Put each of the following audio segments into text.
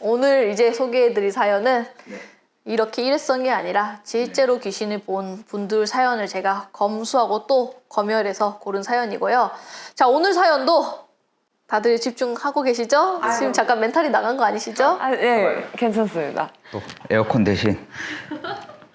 오늘 이제 소개해드릴 사연은 네. 이렇게 일회성이 아니라 실제로 귀신을 본 분들 사연을 제가 검수하고 또 검열해서 고른 사연이고요. 자, 오늘 사연도 다들 집중하고 계시죠? 지금 잠깐 멘탈이 나간 거 아니시죠? 아, 네, 괜찮습니다. 또 에어컨 대신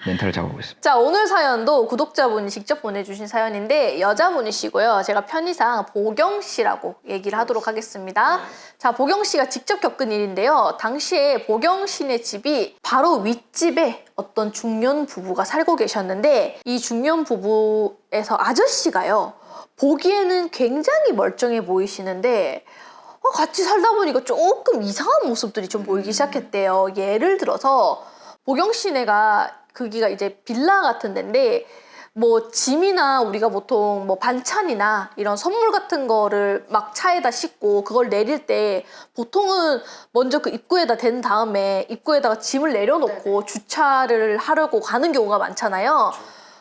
멘탈을 잡아보겠습니다. 자, 오늘 사연도 구독자분이 직접 보내주신 사연인데 여자분이시고요. 제가 편의상 보경 씨라고 얘기를 하도록 하겠습니다. 자, 보경 씨가 직접 겪은 일인데요. 당시에 보경 씨네 집이 바로 윗집에 어떤 중년 부부가 살고 계셨는데 이 중년 부부에서 아저씨가요. 보기에는 굉장히 멀쩡해 보이시는데 같이 살다 보니까 조금 이상한 모습들이 좀 보이기 시작했대요. 예를 들어서 보경 씨네가 거기가 이제 빌라 같은 데인데 뭐 짐이나 우리가 보통 뭐 반찬이나 이런 선물 같은 거를 막 차에다 싣고 그걸 내릴 때 보통은 먼저 그 입구에다 댄 다음에 입구에다가 짐을 내려놓고 주차를 하려고 가는 경우가 많잖아요.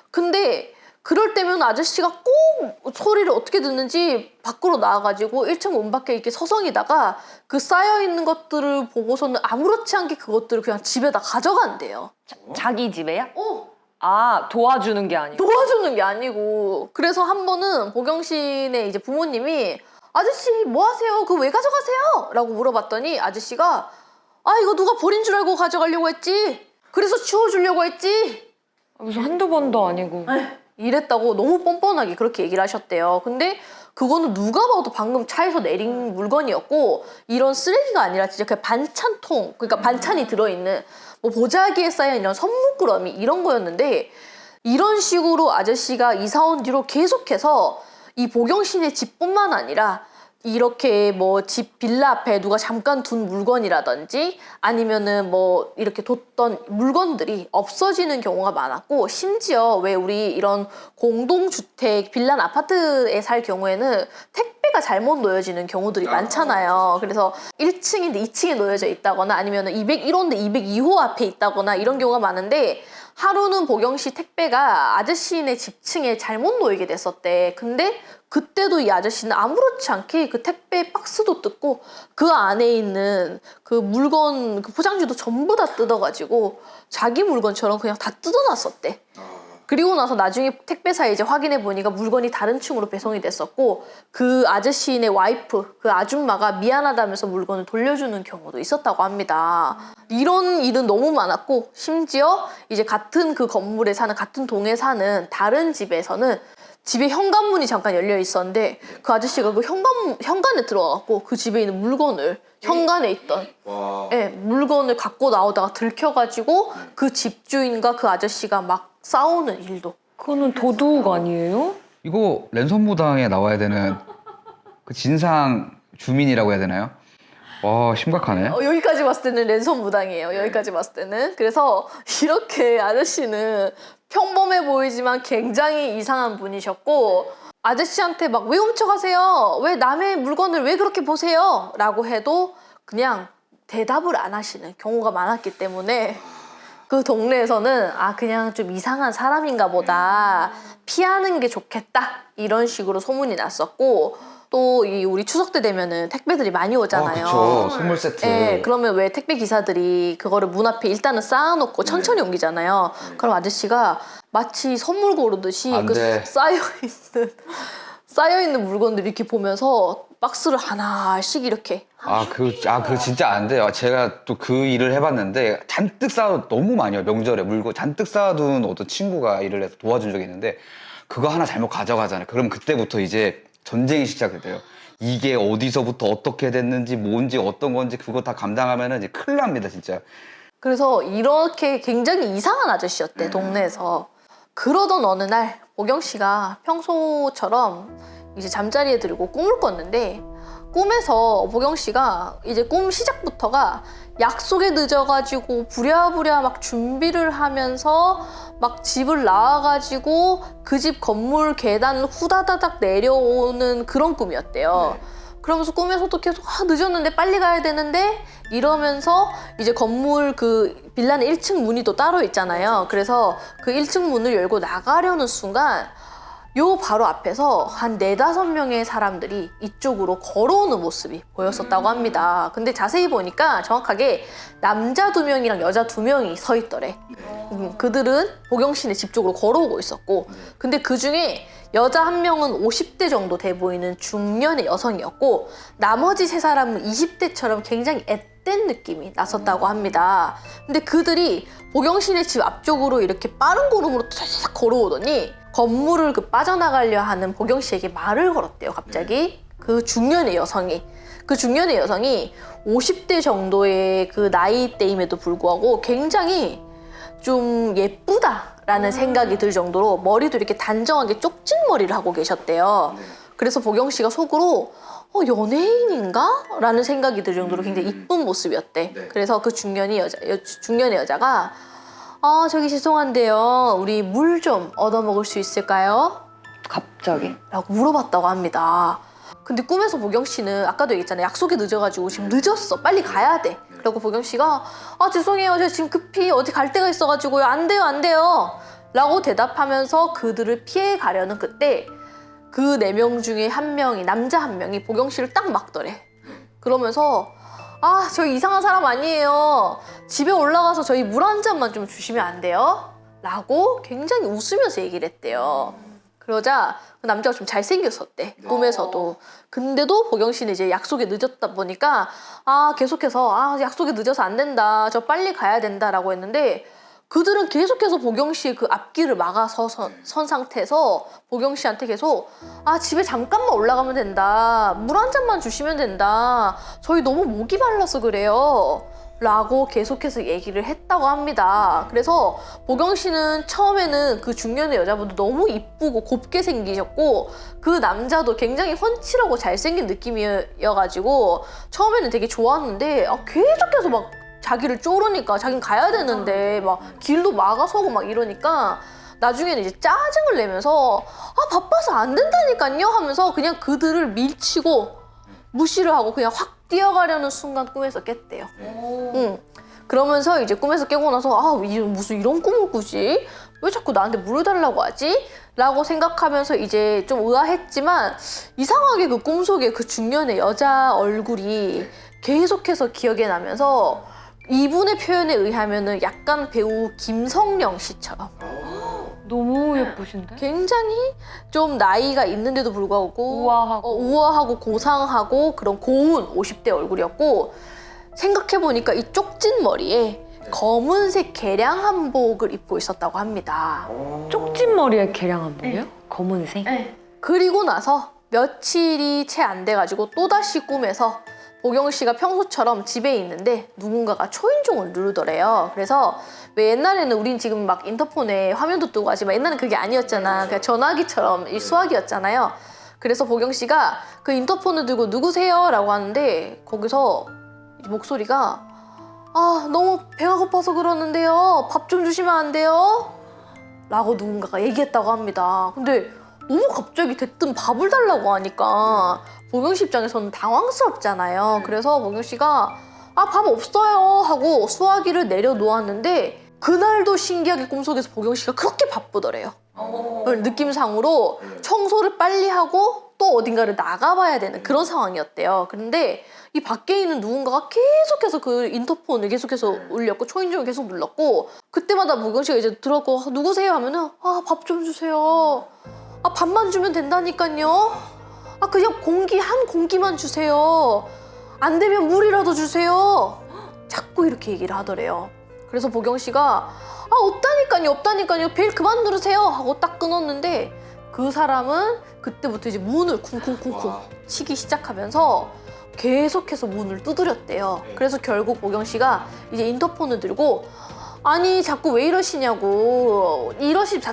근데 그럴 때면 아저씨가 꼭 소리를 어떻게 듣는지 밖으로 나와가지고 1층 문 밖에 이렇게 서성이다가 그 쌓여있는 것들을 보고서는 아무렇지 않게 그것들을 그냥 집에다 가져간대요. 자기 집에요? 어, 아, 도와주는 게 아니고. 도와주는 게 아니고. 그래서 한 번은 보경 씨네 이제 부모님이 아저씨 뭐 하세요? 그거 왜 가져가세요? 라고 물어봤더니 아저씨가 아, 이거 누가 버린 줄 알고 가져가려고 했지. 그래서 치워주려고 했지. 무슨 한두 번도 아니고. 이랬다고 너무 뻔뻔하게 그렇게 얘기를 하셨대요. 근데 그거는 누가 봐도 방금 차에서 내린 물건이었고 이런 쓰레기가 아니라 진짜 그냥 반찬통, 그러니까 반찬이 들어있는 뭐 보자기에 쌓여있는 이런 선물꾸러미 이런 거였는데 이런 식으로 아저씨가 이사 온 뒤로 계속해서 이 보경 씨네 집뿐만 아니라 이렇게 뭐 집 빌라 앞에 누가 잠깐 둔 물건이라든지 아니면은 뭐 이렇게 뒀던 물건들이 없어지는 경우가 많았고 심지어 왜 우리 이런 공동주택 빌라 아파트에 살 경우에는 택배가 잘못 놓여지는 경우들이 많잖아요. 그래서 1층인데 2층에 놓여져 있다거나 아니면은 201호인데 202호 앞에 있다거나 이런 경우가 많은데 하루는 보경 씨 택배가 아저씨네 집층에 잘못 놓이게 됐었대. 근데 그때도 이 아저씨는 아무렇지 않게 그 택배 박스도 뜯고 그 안에 있는 그 물건, 그 포장지도 전부 다 뜯어가지고 자기 물건처럼 그냥 다 뜯어놨었대. 그리고 나서 나중에 택배사에 이제 확인해 보니까 물건이 다른 층으로 배송이 됐었고 그 아저씨네 와이프, 그 아줌마가 미안하다면서 물건을 돌려주는 경우도 있었다고 합니다. 이런 일은 너무 많았고 심지어 이제 같은 그 건물에 사는, 같은 동에 사는 다른 집에서는 집에 현관문이 잠깐 열려 있었는데 그 아저씨가 그 현관에 들어가갖고 그 집에 있는 물건을 현관에 있던 물건을 갖고 나오다가 들켜가지고 그 집주인과 그 아저씨가 막 싸우는 일도. 그거는 도둑 아니에요? 이거 랜선무당에 나와야 되는 그 진상 주민이라고 해야 되나요? 와, 심각하네. 여기까지 봤을 때는 랜선 무당이에요. 여기까지 봤을 때는. 그래서 이렇게 아저씨는 평범해 보이지만 굉장히 이상한 분이셨고 아저씨한테 막 왜 훔쳐가세요? 왜 남의 물건을 왜 그렇게 보세요? 라고 해도 그냥 대답을 안 하시는 경우가 많았기 때문에 그 동네에서는 아, 그냥 좀 이상한 사람인가 보다, 피하는 게 좋겠다, 이런 식으로 소문이 났었고 또 이 우리 추석 때 되면은 택배들이 많이 오잖아요. 그쵸. 선물 세트. 네, 그러면 왜 택배 기사들이 그거를 문 앞에 일단은 쌓아놓고 천천히 옮기잖아요. 그럼 아저씨가 마치 선물 고르듯이 안 그 돼. 쌓여있는 물건들 이렇게 보면서 박스를 하나씩 이렇게. 그거 진짜 안 돼요. 제가 또 그 일을 해봤는데 잔뜩 쌓아, 너무 많이 와요. 명절에 물건 잔뜩 쌓아둔 어떤 친구가 일을 해서 도와준 적이 있는데 그거 하나 잘못 가져가잖아요. 그럼 그때부터 이제 전쟁이 시작돼요. 이게 어디서부터 어떻게 됐는지 뭔지 어떤 건지 그거 다 감당하면은 이제 큰일 납니다, 진짜. 그래서 이렇게 굉장히 이상한 아저씨였대, 동네에서. 그러던 어느 날 보경 씨가 평소처럼 이제 잠자리에 들고 꿈을 꿨는데 꿈에서 보경 씨가 이제 꿈 시작부터가 약속에 늦어가지고 부랴부랴 막 준비를 하면서 막 집을 나와가지고 그 집 건물 계단을 후다다닥 내려오는 그런 꿈이었대요. 그러면서 꿈에서도 계속 늦었는데 빨리 가야 되는데 이러면서 이제 건물 그 빌라는 1층 문이 또 따로 있잖아요. 그래서 그 1층 문을 열고 나가려는 순간 요 바로 앞에서 한 4-5명의 사람들이 이쪽으로 걸어오는 모습이 보였었다고 합니다. 근데 자세히 보니까 정확하게 남자 2명이랑 여자 2명이 서 있더래. 그들은 보경씨네 집 쪽으로 걸어오고 있었고, 근데 그 중에 여자 1명은 50대 정도 돼 보이는 중년의 여성이었고, 나머지 3사람은 20대처럼 굉장히 앳된 느낌이 났었다고 합니다. 근데 그들이 보경씨네 집 앞쪽으로 이렇게 빠른 걸음으로 쫙 걸어오더니 건물을 빠져나가려 하는 보경씨에게 말을 걸었대요, 갑자기. 그 중년의 여성이. 그 중년의 여성이 50대 정도의 그 나이대임에도 불구하고 굉장히 좀 예쁘다라는 생각이 들 정도로 머리도 이렇게 단정하게 쪽진 머리를 하고 계셨대요. 그래서 보경씨가 속으로 연예인인가? 라는 생각이 들 정도로 굉장히 이쁜 모습이었대. 그래서 그 중년의 여자가 저기 죄송한데요. 우리 물 좀 얻어먹을 수 있을까요? 갑자기? 라고 물어봤다고 합니다. 근데 꿈에서 보경씨는 아까도 얘기했잖아요. 약속이 늦어가지고 지금 늦었어. 빨리 가야 돼. 그리고 보경씨가 죄송해요. 제가 지금 급히 어디 갈 데가 있어가지고요. 안 돼요, 안 돼요. 라고 대답하면서 그들을 피해 가려는 그때 그 4명 중에 남자 1명이 보경씨를 딱 막더래. 그러면서 저희 이상한 사람 아니에요. 집에 올라가서 저희 물 한 잔만 좀 주시면 안 돼요? 라고 굉장히 웃으면서 얘기를 했대요. 그러자 그 남자가 좀 잘생겼었대, 꿈에서도. 근데도 보경씨는 이제 약속에 늦었다 보니까 계속해서 약속에 늦어서 안 된다, 저 빨리 가야 된다라고 했는데, 그들은 계속해서 보경씨의 그 앞길을 막아서 선 상태에서 보경씨한테 계속 집에 잠깐만 올라가면 된다, 물 한 잔만 주시면 된다, 저희 너무 목이 말라서 그래요 라고 계속해서 얘기를 했다고 합니다. 그래서 보경씨는 처음에는 그 중년의 여자분도 너무 이쁘고 곱게 생기셨고, 그 남자도 굉장히 훤칠하고 잘생긴 느낌이어가지고 처음에는 되게 좋았는데 계속해서 막 자기를 쪼르니까, 자긴 가야 되는데 막 길도 막아서고 막 이러니까 나중에는 이제 짜증을 내면서 바빠서 안 된다니까요 하면서 그냥 그들을 밀치고 무시를 하고 그냥 확 뛰어가려는 순간 꿈에서 깼대요. 그러면서 이제 꿈에서 깨고 나서 무슨 이런 꿈을 꾸지? 왜 자꾸 나한테 물을 달라고 하지? 라고 생각하면서 이제 좀 의아했지만, 이상하게 그 꿈속에 그 중년의 여자 얼굴이 계속해서 기억에 나면서 이분의 표현에 의하면은 약간 배우 김성령 씨처럼 너무 예쁘신데? 굉장히 좀 나이가 있는데도 불구하고 우아하고 고상하고 그런 고운 50대 얼굴이었고, 생각해보니까 이 쪽진 머리에 검은색 개량 한복을 입고 있었다고 합니다. 쪽진 머리에 개량 한복이요? 검은색? 그리고 나서 며칠이 채 안 돼가지고 또다시 꿈에서 보경씨가 평소처럼 집에 있는데 누군가가 초인종을 누르더래요. 그래서 왜 옛날에는 우린 지금 막 인터폰에 화면도 뜨고 하지만 옛날엔 그게 아니었잖아. 그냥 전화기처럼 이 수화기였잖아요. 그래서 보경씨가 그 인터폰을 들고 누구세요? 라고 하는데 거기서 목소리가 너무 배가 고파서 그러는데요. 밥 좀 주시면 안 돼요? 라고 누군가가 얘기했다고 합니다. 근데 너무 갑자기 대뜸 밥을 달라고 하니까 보경씨 입장에서는 당황스럽잖아요. 그래서 보경씨가 밥 없어요 하고 수화기를 내려놓았는데, 그날도 신기하게 꿈속에서 보경씨가 그렇게 바쁘더래요. 느낌상으로 청소를 빨리 하고 또 어딘가를 나가봐야 되는 그런 상황이었대요. 그런데 이 밖에 있는 누군가가 계속해서 그 인터폰을 계속해서 울렸고 초인종을 계속 눌렀고, 그때마다 보경씨가 이제 들어가고 누구세요 하면은 밥 좀 주세요. 밥만 주면 된다니까요. 그냥 한 공기만 주세요. 안 되면 물이라도 주세요. 자꾸 이렇게 얘기를 하더래요. 그래서 보경씨가 없다니까요. 벨 그만 누르세요 하고 딱 끊었는데, 그 사람은 그때부터 이제 문을 쿵쿵쿵쿵 치기 시작하면서 계속해서 문을 두드렸대요. 그래서 결국 보경씨가 이제 인터폰을 들고 자꾸 왜 이러시냐고,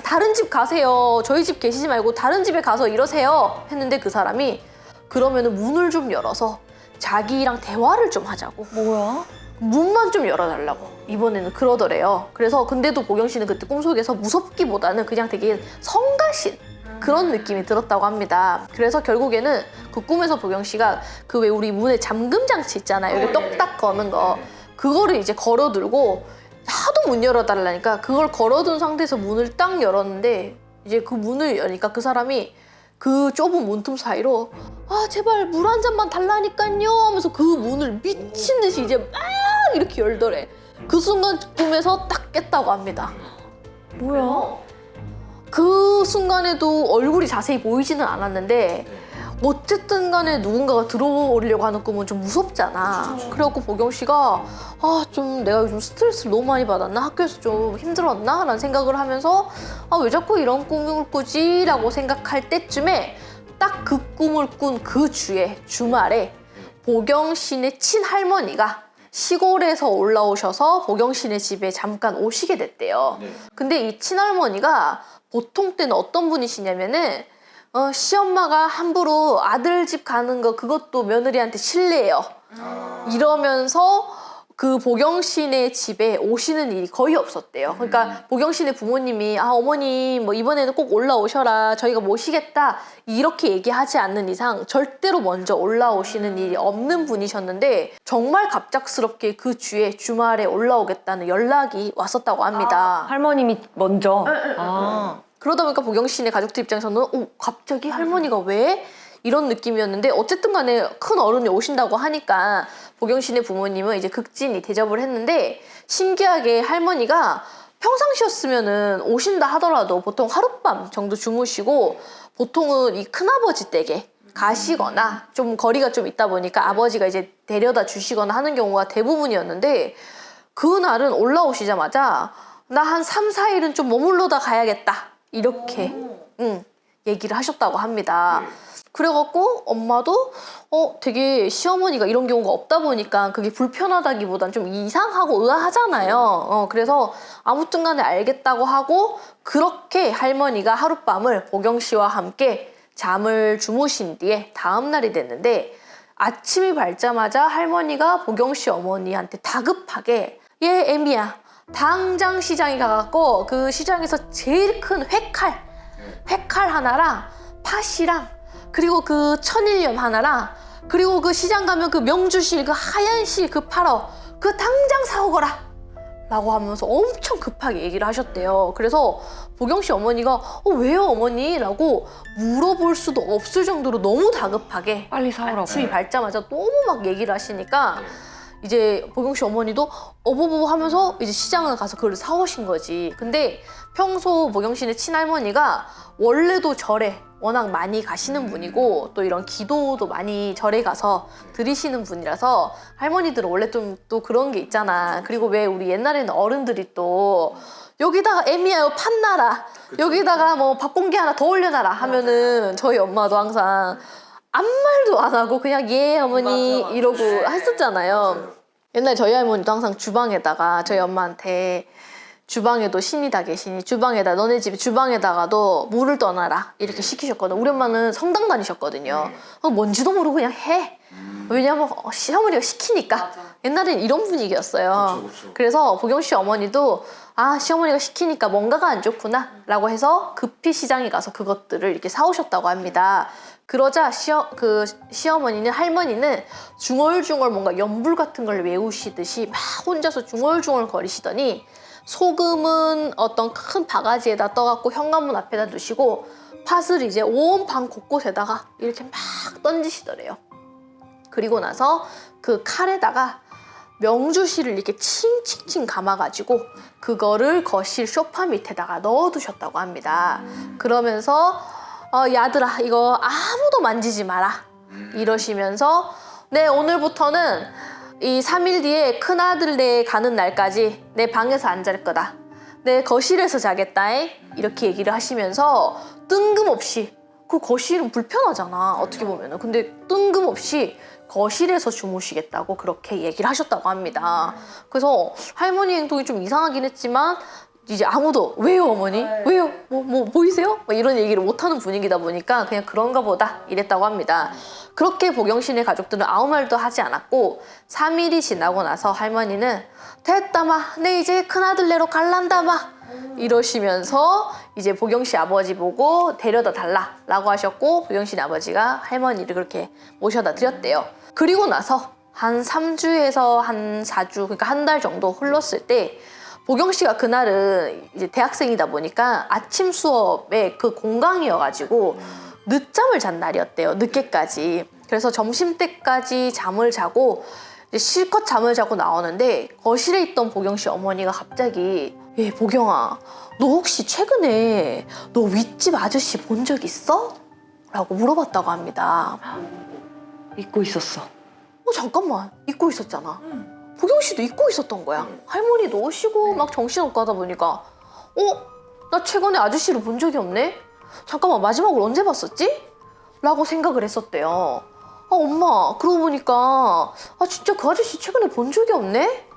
다른 집 가세요. 저희 집 계시지 말고 다른 집에 가서 이러세요 했는데, 그 사람이 그러면은 문을 좀 열어서 자기랑 대화를 좀 하자고, 뭐야? 문만 좀 열어달라고 이번에는 그러더래요. 그래서 근데도 보경씨는 그때 꿈속에서 무섭기보다는 그냥 되게 성가신 그런 느낌이 들었다고 합니다. 그래서 결국에는 그 꿈에서 보경씨가 그 왜 우리 문에 잠금 장치 있잖아요. 여기 똑딱 거는 거, 그거를 이제 걸어들고 하도 문 열어달라니까 그걸 걸어둔 상태에서 문을 딱 열었는데 이제 그 문을 여니까 그 사람이 그 좁은 문틈 사이로 아 제발 물 한 잔만 달라니까요 하면서 그 문을 미친 듯이 이제 막 이렇게 열더래. 그 순간 꿈에서 딱 깼다고 합니다. 뭐야? 그 순간에도 얼굴이 자세히 보이지는 않았는데 어쨌든 간에 누군가가 들어오려고 하는 꿈은 좀 무섭잖아. 그래갖고 보경 씨가 아 좀 내가 요즘 스트레스를 너무 많이 받았나? 학교에서 좀 힘들었나? 라는 생각을 하면서 아 왜 자꾸 이런 꿈을 꾸지? 라고 생각할 때쯤에 딱 그 꿈을 꾼 그 주에 주말에 보경 씨네 친할머니가 시골에서 올라오셔서 보경 씨네 집에 잠깐 오시게 됐대요. 근데 이 친할머니가 보통 때는 어떤 분이시냐면은 시엄마가 함부로 아들 집 가는 거 그것도 며느리한테 실례예요. 이러면서 그 보경 씨네 집에 오시는 일이 거의 없었대요. 그러니까 보경 씨네 부모님이 아 어머니 뭐 이번에는 꼭 올라오셔라 저희가 모시겠다 이렇게 얘기하지 않는 이상 절대로 먼저 올라오시는 일이 없는 분이셨는데 정말 갑작스럽게 그 주에 주말에 올라오겠다는 연락이 왔었다고 합니다. 할머님이 먼저. 아. 그러다 보니까 보경 씨네 가족들 입장에서는 갑자기 할머니가 왜? 이런 느낌이었는데 어쨌든 간에 큰 어른이 오신다고 하니까 보경 씨네 부모님은 이제 극진히 대접을 했는데 신기하게 할머니가 평상시였으면은 오신다 하더라도 보통 하룻밤 정도 주무시고 보통은 이 큰아버지 댁에 가시거나 좀 거리가 좀 있다 보니까 아버지가 이제 데려다 주시거나 하는 경우가 대부분이었는데 그날은 올라오시자마자 나 한 3, 4일은 좀 머물러다 가야겠다 이렇게 얘기를 하셨다고 합니다. 그래갖고 엄마도 되게 시어머니가 이런 경우가 없다 보니까 그게 불편하다기보단 좀 이상하고 의아하잖아요. 그래서 아무튼 간에 알겠다고 하고 그렇게 할머니가 하룻밤을 보경 씨와 함께 잠을 주무신 뒤에 다음 날이 됐는데 아침이 밝자마자 할머니가 보경 씨 어머니한테 다급하게 얘 애미야 당장 시장에 가갖고 그 시장에서 제일 큰 회칼 하나랑 팥이랑 그리고 그 천일염 하나랑 그리고 그 시장 가면 그 명주실 그 하얀 실 그 팔어 그 당장 사오거라 라고 하면서 엄청 급하게 얘기를 하셨대요. 그래서 보경 씨 어머니가 왜요 어머니? 라고 물어볼 수도 없을 정도로 너무 다급하게 빨리 사오라고. 아침이 밝자마자 너무 막 얘기를 하시니까 이제 보경 씨 어머니도 어버버버 하면서 이제 시장을 가서 그걸 사오신 거지. 근데 평소 보경 씨네 친할머니가 원래도 절에 워낙 많이 가시는 분이고 또 이런 기도도 많이 절에 가서 드리시는 분이라서 할머니들은 원래 좀 또 그런 게 있잖아. 그리고 왜 우리 옛날에는 어른들이 또 여기다가 애미야 팥나라 여기다가 뭐 밥 공기 하나 더 올려놔라 하면은 저희 엄마도 항상 아무 말도 안 하고 그냥 예 어머니 맞아. 이러고 네. 했었잖아요. 맞아요. 옛날 저희 할머니도 항상 주방에다가 저희 엄마한테 주방에도 신이 다 계시니 주방에다 너네 집 주방에다가도 물을 떠나라 이렇게 시키셨거든. 우리 엄마는 성당 다니셨거든요. 뭔지도 모르고 그냥 해. 왜냐면 시어머니가 시키니까. 맞아. 옛날엔 이런 분위기였어요. 그쵸. 그래서 보경 씨 어머니도 아 시어머니가 시키니까 뭔가가 안 좋구나 라고 해서 급히 시장에 가서 그것들을 이렇게 사오셨다고 합니다. 그러자 시어머니는 할머니는 중얼중얼 뭔가 연불 같은 걸 외우시듯이 막 혼자서 중얼중얼 거리시더니 소금은 어떤 큰 바가지에다 떠갖고 현관문 앞에다 두시고 팥을 이제 온 방 곳곳에다가 이렇게 막 던지시더래요. 그리고 나서 그 칼에다가 명주실을 이렇게 칭칭칭 감아가지고 그거를 거실 소파 밑에다가 넣어두셨다고 합니다. 그러면서 야들아 이거 아무도 만지지 마라 이러시면서 네 오늘부터는 이 3일 뒤에 큰아들 네 가는 날까지 내 방에서 안 잘 거다. 내 거실에서 자겠다. 이렇게 얘기를 하시면서 뜬금없이 그 거실은 불편하잖아 어떻게 보면은. 근데 뜬금없이 거실에서 주무시겠다고 그렇게 얘기를 하셨다고 합니다. 그래서 할머니 행동이 좀 이상하긴 했지만 이제 아무도 왜요 어머니? 왜요? 뭐 보이세요? 뭐 이런 얘기를 못하는 분위기다 보니까 그냥 그런가 보다 이랬다고 합니다. 그렇게 보경 씨네 가족들은 아무 말도 하지 않았고 3일이 지나고 나서 할머니는 됐다마 내 이제 큰아들네로 갈란다마 이러시면서 이제 보경 씨 아버지 보고 데려다 달라 라고 하셨고 보경 씨 아버지가 할머니를 그렇게 모셔다 드렸대요. 그리고 나서 한 3주에서 한 4주 그러니까 한 달 정도 흘렀을 때 보경 씨가 그날은 이제 대학생이다 보니까 아침 수업에 그 공강이어가지고 늦잠을 잔 날이었대요. 늦게까지. 그래서 점심때까지 잠을 자고 이제 실컷 잠을 자고 나오는데 거실에 있던 보경 씨 어머니가 갑자기 보경아, 너 혹시 최근에 너 윗집 아저씨 본 적 있어? 라고 물어봤다고 합니다. 잊고 있었어. 잠깐만, 잊고 있었잖아. 보경 씨도 잊고 있었던 거야. 할머니도 오시고 막 정신없고 하다 보니까 나 최근에 아저씨를 본 적이 없네? 잠깐만, 마지막으로 언제 봤었지? 라고 생각을 했었대요. 엄마, 그러고 보니까 진짜 그 아저씨 최근에 본 적이 없네?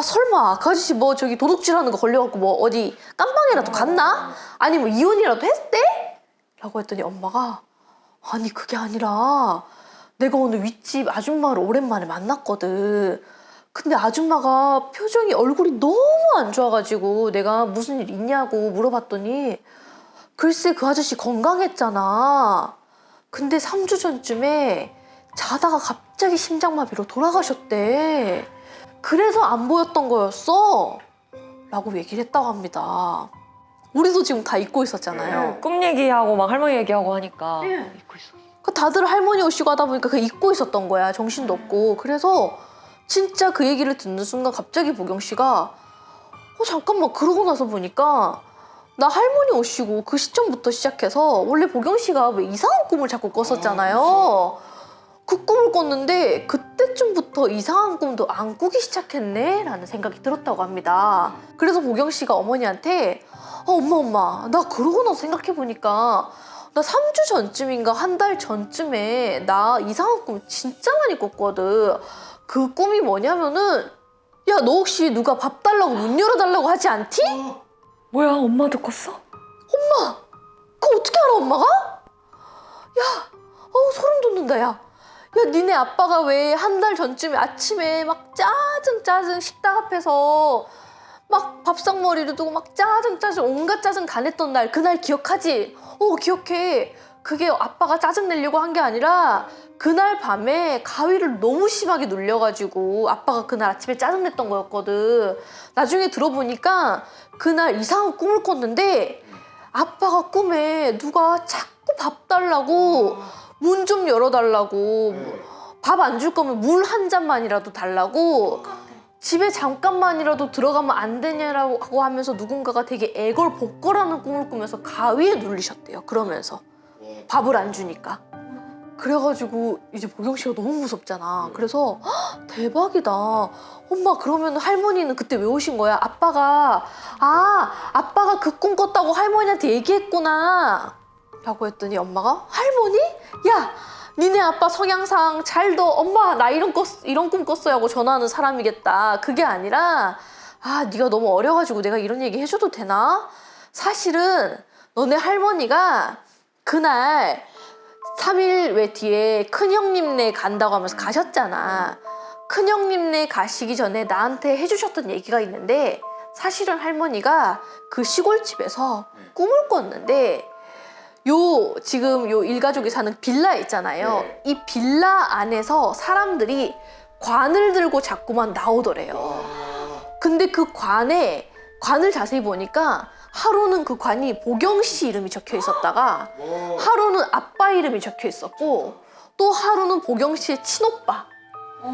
설마 그 아저씨 뭐 저기 도둑질하는 거 걸려갖고 뭐 어디 깜빵이라도 갔나? 아니 뭐 이혼이라도 했대? 라고 했더니 엄마가 아니 그게 아니라 내가 오늘 윗집 아줌마를 오랜만에 만났거든. 근데 아줌마가 표정이 얼굴이 너무 안 좋아가지고 내가 무슨 일 있냐고 물어봤더니 글쎄 그 아저씨 건강했잖아. 근데 3주 전쯤에 자다가 갑자기 심장마비로 돌아가셨대. 그래서 안 보였던 거였어. 라고 얘기를 했다고 합니다. 우리도 지금 다 잊고 있었잖아요. 꿈 얘기하고 막 할머니 얘기하고 하니까 잊고 있어. 다들 할머니 오시고 하다 보니까 그게 잊고 있었던 거야. 정신도 없고. 그래서 진짜 그 얘기를 듣는 순간 갑자기 보경 씨가 잠깐만, 그러고 나서 보니까 나 할머니 오시고 그 시점부터 시작해서 원래 보경 씨가 왜 이상한 꿈을 자꾸 꿨었잖아요. 그 꿈을 꿨는데 그때쯤부터 이상한 꿈도 안 꾸기 시작했네 라는 생각이 들었다고 합니다. 그래서 보경 씨가 어머니한테 엄마 나 그러고 나서 생각해보니까 나 3주 전쯤인가 한 달 전쯤에 나 이상한 꿈 진짜 많이 꿨거든. 그 꿈이 뭐냐면은 야, 너 혹시 누가 밥 달라고 문 열어달라고 하지 않지? 뭐야, 엄마도 꿨어? 그거 어떻게 알아, 엄마가? 야, 소름 돋는다, 야. 야, 니네 아빠가 왜 한 달 전쯤에 아침에 막 짜증 식당 앞에서 막 밥상머리를 두고 막 짜증 온갖 짜증 다 냈던 날, 그날 기억하지? 기억해. 그게 아빠가 짜증 내려고 한 게 아니라 그날 밤에 가위를 너무 심하게 눌려가지고 아빠가 그날 아침에 짜증 냈던 거였거든. 나중에 들어보니까 그날 이상한 꿈을 꿨는데 아빠가 꿈에 누가 자꾸 밥 달라고 문 좀 열어달라고 밥 안 줄 거면 물 한 잔만이라도 달라고 집에 잠깐만이라도 들어가면 안 되냐라고 하면서 누군가가 되게 애걸복걸하는 꿈을 꾸면서 가위에 눌리셨대요. 그러면서 밥을 안 주니까. 그래가지고 이제 보경 씨가 너무 무섭잖아. 그래서 대박이다. 엄마, 그러면 할머니는 그때 왜 오신 거야? 아빠가 그 꿈 꿨다고 할머니한테 얘기했구나 라고 했더니 엄마가 할머니? 야, 니네 아빠 성향상 잘도 엄마 나 이런 꿈 꿨어요 하고 전화하는 사람이겠다. 그게 아니라 네가 너무 어려가지고 내가 이런 얘기 해줘도 되나? 사실은 너네 할머니가 그날 3일 외 뒤에 큰형님네 간다고 하면서 가셨잖아. 큰형님네 가시기 전에 나한테 해주셨던 얘기가 있는데 사실은 할머니가 그 시골집에서 꿈을 꿨는데 지금 일가족이 사는 빌라 있잖아요. 이 빌라 안에서 사람들이 관을 들고 자꾸만 나오더래요. 근데 그 관을 자세히 보니까 하루는 그 관이 보경 씨 이름이 적혀 있었다가 하루는 아빠 이름이 적혀 있었고 또 하루는 보경 씨의 친오빠,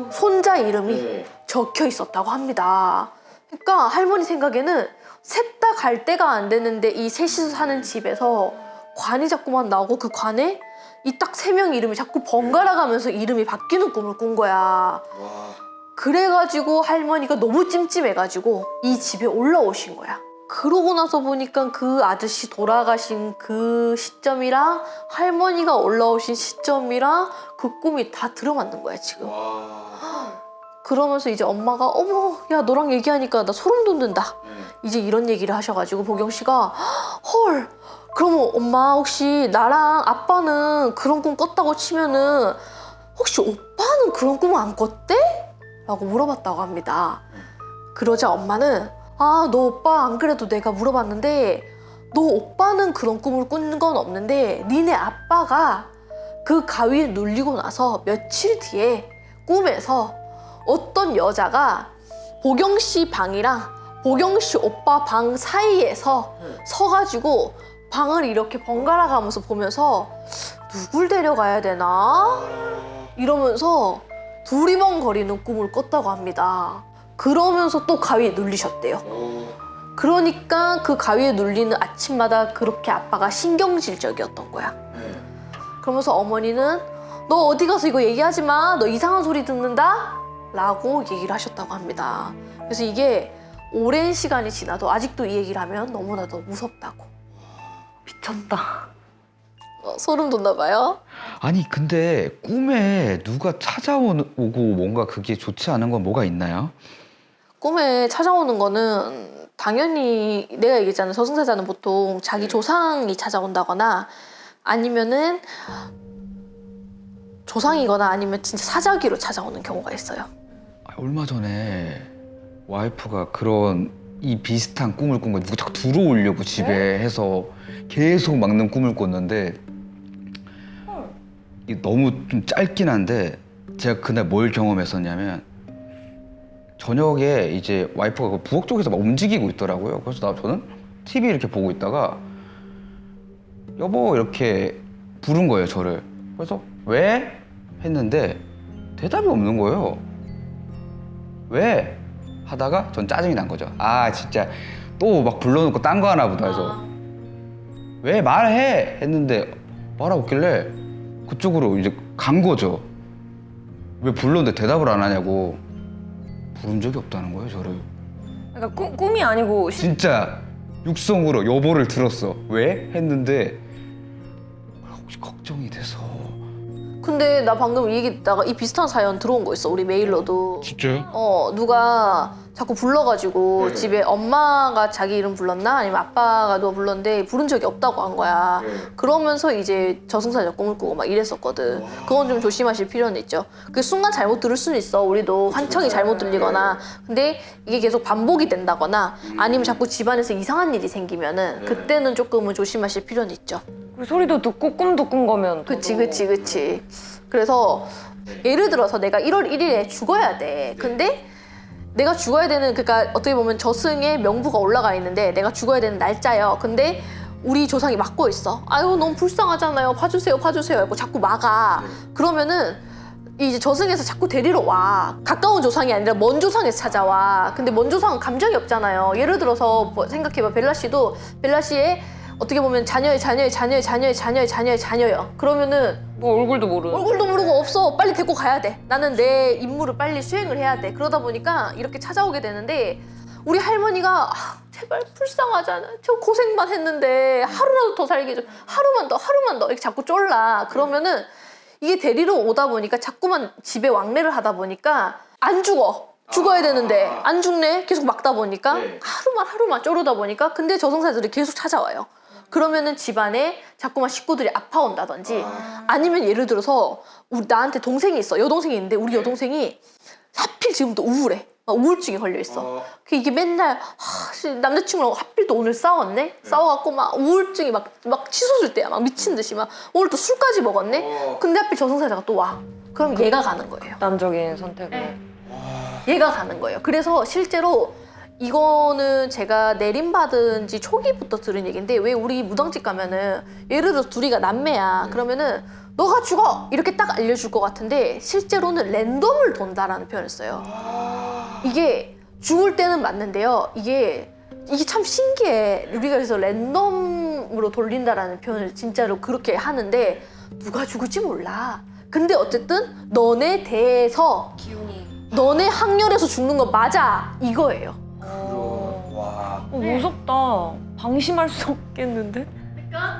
손자 이름이 적혀 있었다고 합니다. 그러니까 할머니 생각에는 셋 다 갈 데가 안 되는데 이 셋이서 사는 집에서 관이 자꾸만 나오고 그 관에 이 딱 3명 이름이 자꾸 번갈아 가면서 이름이 바뀌는 꿈을 꾼 거야. 그래가지고 할머니가 너무 찜찜해가지고 이 집에 올라오신 거야. 그러고 나서 보니까 그 아저씨 돌아가신 그 시점이랑 할머니가 올라오신 시점이랑 그 꿈이 다 들어맞는 거야 지금. 그러면서 이제 엄마가 어머, 야, 너랑 얘기하니까 나 소름 돋는다. 이제 이런 얘기를 하셔가지고 보경 씨가 헐, 그럼 엄마 혹시 나랑 아빠는 그런 꿈 꿨다고 치면은 혹시 오빠는 그런 꿈을 안 꿨대? 라고 물어봤다고 합니다. 그러자 엄마는 너 오빠 안 그래도 내가 물어봤는데 너 오빠는 그런 꿈을 꾼 건 없는데 니네 아빠가 그 가위에 눌리고 나서 며칠 뒤에 꿈에서 어떤 여자가 보경 씨 방이랑 보경 씨 오빠 방 사이에서 서가지고 방을 이렇게 번갈아 가면서 보면서 누굴 데려가야 되나? 이러면서 두리번거리는 꿈을 꿨다고 합니다. 그러면서 또 가위에 눌리셨대요. 그러니까 그 가위에 눌리는 아침마다 그렇게 아빠가 신경질적이었던 거야. 그러면서 어머니는 너 어디 가서 이거 얘기하지 마. 너 이상한 소리 듣는다? 라고 얘기를 하셨다고 합니다. 그래서 이게 오랜 시간이 지나도 아직도 이 얘기를 하면 너무나도 무섭다고. 미쳤다. 소름 돋나 봐요. 아니 근데 꿈에 누가 찾아오고 뭔가 그게 좋지 않은 건 뭐가 있나요? 꿈에 찾아오는 거는 당연히 내가 얘기했잖아. 저승사자는 보통 자기 조상이 찾아온다거나 아니면은 조상이거나 아니면 진짜 사자기로 찾아오는 경우가 있어요. 얼마 전에 와이프가 그런 이 비슷한 꿈을 꾼 거야. 누가 자꾸 들어오려고 집에 해서 계속 막는 꿈을 꿨는데 이게 너무 좀 짧긴 한데 제가 그날 뭘 경험했었냐면 저녁에 이제 와이프가 그 부엌 쪽에서 막 움직이고 있더라고요. 그래서 저는 TV 이렇게 보고 있다가 여보 이렇게 부른 거예요, 저를. 그래서 왜? 했는데 대답이 없는 거예요. 왜? 하다가 전 짜증이 난 거죠. 아 진짜 또 막 불러놓고 딴 거 하나 보다 해서 왜 말해? 했는데 말하고 있길래 그쪽으로 이제 간 거죠. 왜 불렀는데 대답을 안 하냐고. 부른 적이 없다는 거예요, 저를. 그러니까 꿈이 아니고 진짜 육성으로 여보를 들었어. 왜? 했는데 혹시 걱정이 돼서. 근데 나 방금 이 얘기 듣다가 이 비슷한 사연 들어온 거 있어. 우리 메일로도. 진짜요? 누가 자꾸 불러가지고 집에 엄마가 자기 이름 불렀나 아니면 아빠가 누가 불렀는데 부른 적이 없다고 한 거야. 그러면서 이제 저승사자 꿈을 꾸고 막 이랬었거든. 그건 좀 조심하실 필요는 있죠. 그 순간 잘못 들을 수는 있어. 우리도 환청이 잘못 들리거나. 근데 이게 계속 반복이 된다거나 아니면 자꾸 집안에서 이상한 일이 생기면은 그때는 조금은 조심하실 필요는 있죠. 그 소리도 듣고 꿈도 꾼 거면 그치. 그래서 예를 들어서 내가 1월 1일에 죽어야 돼. 근데 내가 죽어야 되는, 그러니까 어떻게 보면 저승에 명부가 올라가 있는데 내가 죽어야 되는 날짜예요. 근데 우리 조상이 막고 있어. 아유 너무 불쌍하잖아요. 봐주세요 하고 자꾸 막아. 그러면은 이제 저승에서 자꾸 데리러 와. 가까운 조상이 아니라 먼 조상에서 찾아와. 근데 먼 조상은 감정이 없잖아요. 예를 들어서 뭐 생각해봐. 벨라 씨의 어떻게 보면 자녀의 자녀예요. 그러면은 뭐 얼굴도 모르는. 얼굴도 모르고 없어. 빨리 데리고 가야 돼. 나는 내 임무를 빨리 수행을 해야 돼. 그러다 보니까 이렇게 찾아오게 되는데 우리 할머니가 제발 불쌍하잖아. 저 고생만 했는데 하루라도 더 살게 해줘. 하루만 더 이렇게 자꾸 쫄라. 그러면은 이게 데리러 오다 보니까 자꾸만 집에 왕래를 하다 보니까 안 죽어. 죽어야 되는데 안 죽네. 계속 막다 보니까 하루만 쪼르다 보니까 근데 저승사자들이 계속 찾아와요. 그러면은 집안에 자꾸만 식구들이 아파온다든지 아니면 예를 들어서 나한테 동생이 있어. 여동생이 있는데 우리 여동생이 하필 지금도 우울해. 막 우울증이 걸려 있어. 이게 맨날 남자친구랑 하필 또 오늘 싸웠네. 싸워갖고 막 우울증이 막 치솟을 때야. 막 미친 듯이 막 오늘 또 술까지 먹었네. 근데 하필 저승사자가 또 와. 그럼 얘가 가는 거예요. 극단적인 선택을. 얘가 가는 거예요. 그래서 실제로 이거는 제가 내림받은 지 초기부터 들은 얘기인데 왜 우리 무당집 가면은 예를 들어서 둘이가 남매야. 그러면은 너가 죽어! 이렇게 딱 알려줄 것 같은데 실제로는 랜덤을 돈다라는 표현을 써요. 이게 죽을 때는 맞는데요. 이게 참 신기해. 우리가 그래서 랜덤으로 돌린다라는 표현을 진짜로 그렇게 하는데 누가 죽을지 몰라. 근데 어쨌든 너네 대에서 너네 학렬에서 죽는 거 맞아 이거예요. 무섭다. 방심할 수 없겠는데?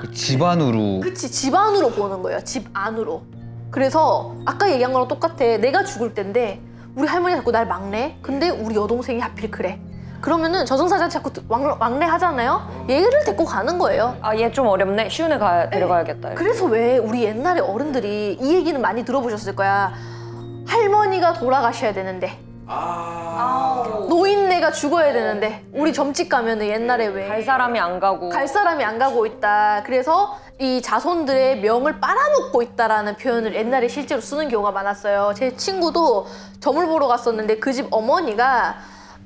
그 집안으로. 그치, 집 안으로 보는 거예요. 집 안으로. 그래서 아까 얘기한 거랑 똑같아. 내가 죽을 텐데 우리 할머니가 자꾸 날 막내. 근데 우리 여동생이 하필 그래. 그러면은 저승사자 자꾸 왕래 하잖아요. 얘를 데리고 가는 거예요. 아, 얘 좀 어렵네. 쉬운 애 데려가야겠다. 그래서 왜 우리 옛날에 어른들이 이 얘기는 많이 들어보셨을 거야. 할머니가 돌아가셔야 되는데 노인네가 죽어야 되는데 우리 점집 가면은 옛날에 왜 갈 사람이 안 가고 있다. 그래서 이 자손들의 명을 빨아먹고 있다라는 표현을 옛날에 실제로 쓰는 경우가 많았어요. 제 친구도 점을 보러 갔었는데 그 집 어머니가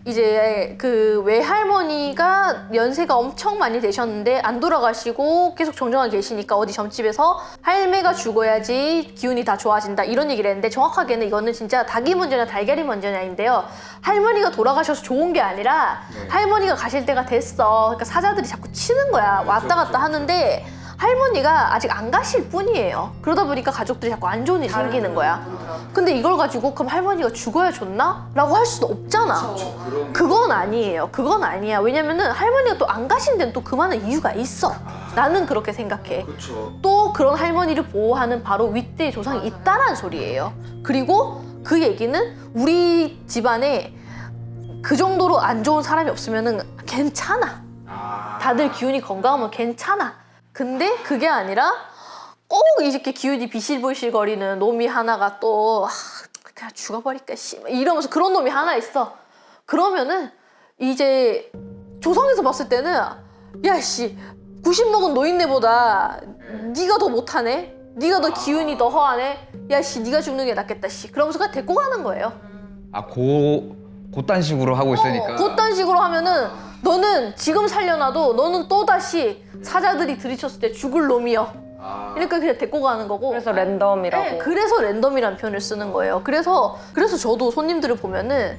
이제 그 외할머니가 연세가 엄청 많이 되셨는데 안 돌아가시고 계속 정정하게 계시니까 어디 점집에서 할매가 죽어야지 기운이 다 좋아진다 이런 얘기를 했는데 정확하게는 이거는 진짜 닭이 먼저냐 달걀이 먼저냐인데요. 할머니가 돌아가셔서 좋은 게 아니라 할머니가 가실 때가 됐어. 그러니까 사자들이 자꾸 치는 거야. 왔다 갔다 하는데 할머니가 아직 안 가실 뿐이에요. 그러다 보니까 가족들이 자꾸 안 좋은 일이 생기는 거야. 근데 이걸 가지고 그럼 할머니가 죽어야 좋나? 라고 할 수도 없잖아. 그건 아니에요. 그건 아니야. 왜냐면은 할머니가 또 안 가신 데는 또 그만한 이유가 있어. 나는 그렇게 생각해. 또 그런 할머니를 보호하는 바로 윗대의 조상이 있다란 소리예요. 그리고 그 얘기는 우리 집안에 그 정도로 안 좋은 사람이 없으면은 괜찮아. 다들 기운이 건강하면 괜찮아. 근데 그게 아니라 꼭 이렇게 기운이 비실비실거리는 놈이 하나가 또 그냥 죽어버릴까 씨 이러면서 그런 놈이 하나 있어. 그러면은 이제 조상에서 봤을 때는 야 씨 90 먹은 노인네보다 네가 더 못하네. 네가 더 기운이 더 허하네. 야 씨 네가 죽는 게 낫겠다 씨. 그러면서 그냥 데리고 가는 거예요. 아, 그딴 식으로 하고 있으니까. 그딴 식으로 하면은 너는 지금 살려놔도 너는 또다시 사자들이 들이쳤을 때 죽을 놈이여. 그러니까 그냥 데리고 가는 거고. 그래서 랜덤이라고. 네, 그래서 랜덤이라는 표현을 쓰는 거예요. 그래서 저도 손님들을 보면은